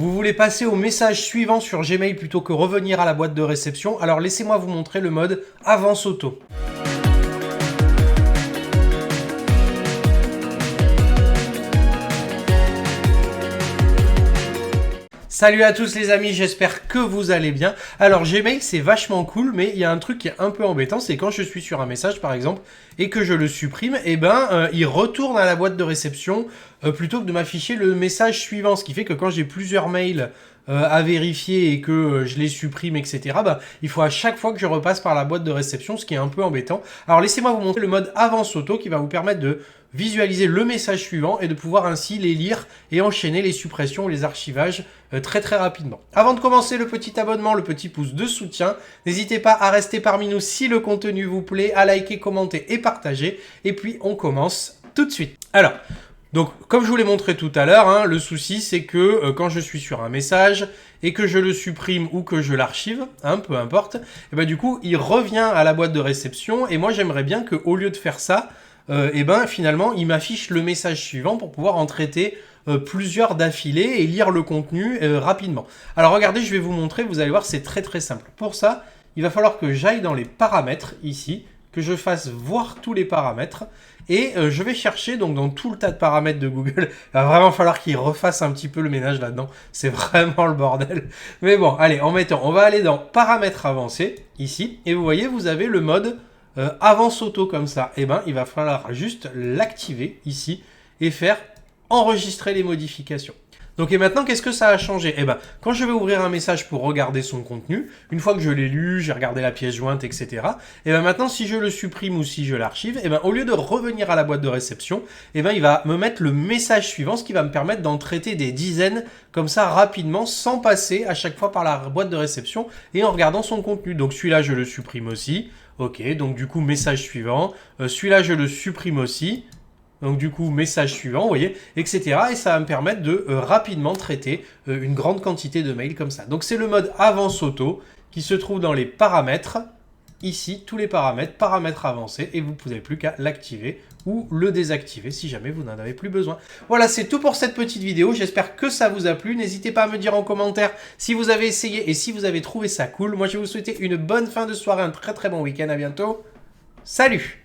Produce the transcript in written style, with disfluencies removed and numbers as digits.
Vous voulez passer au message suivant sur Gmail plutôt que revenir à la boîte de réception? Alors laissez-moi vous montrer le mode avance auto. Salut à tous les amis, j'espère que vous allez bien. Alors Gmail c'est vachement cool, mais il y a un truc qui est un peu embêtant, c'est quand je suis sur un message par exemple et que je le supprime, il retourne à la boîte de réception plutôt que de m'afficher le message suivant, ce qui fait que quand j'ai plusieurs mails à vérifier et que je les supprime, etc., il faut à chaque fois que je repasse par la boîte de réception, ce qui est un peu embêtant. Alors laissez-moi vous montrer le mode avance auto qui va vous permettre de visualiser le message suivant et de pouvoir ainsi les lire et enchaîner les suppressions ou les archivages très rapidement. Avant de commencer, le petit abonnement, le petit pouce de soutien, n'hésitez pas à rester parmi nous si le contenu vous plaît, à liker, commenter et partager. Et puis on commence tout de suite. Alors, donc comme je vous l'ai montré tout à l'heure, le souci c'est que quand je suis sur un message et que je le supprime ou que je l'archive, peu importe, et du coup il revient à la boîte de réception et moi j'aimerais bien qu'au lieu de faire ça, finalement il m'affiche le message suivant pour pouvoir en traiter plusieurs d'affilée et lire le contenu rapidement. Alors regardez, je vais vous montrer, vous allez voir c'est très simple. Pour ça, il va falloir que j'aille dans les paramètres ici, que je fasse voir tous les paramètres et je vais chercher donc dans tout le tas de paramètres de Google. Il va vraiment falloir qu'il refasse un petit peu le ménage là-dedans, c'est vraiment le bordel. Mais bon, allez, on va aller dans paramètres avancés ici et vous voyez, vous avez le mode avance auto comme ça. Il va falloir juste l'activer ici et faire enregistrer les modifications. Donc et maintenant, qu'est-ce que ça a changé? Quand je vais ouvrir un message pour regarder son contenu, une fois que je l'ai lu, j'ai regardé la pièce jointe, etc. Maintenant, si je le supprime ou si je l'archive, au lieu de revenir à la boîte de réception, il va me mettre le message suivant, ce qui va me permettre d'en traiter des dizaines comme ça rapidement, sans passer à chaque fois par la boîte de réception et en regardant son contenu. Donc celui-là, je le supprime aussi. Ok, donc du coup, message suivant. Celui-là, je le supprime aussi. Donc du coup, message suivant, vous voyez, etc. Et ça va me permettre de rapidement traiter une grande quantité de mails comme ça. Donc c'est le mode avance auto qui se trouve dans les paramètres. Ici, tous les paramètres avancés. Et vous n'avez plus qu'à l'activer ou le désactiver si jamais vous n'en avez plus besoin. Voilà, c'est tout pour cette petite vidéo. J'espère que ça vous a plu. N'hésitez pas à me dire en commentaire si vous avez essayé et si vous avez trouvé ça cool. Moi, je vais vous souhaiter une bonne fin de soirée, un très bon week-end. À bientôt. Salut!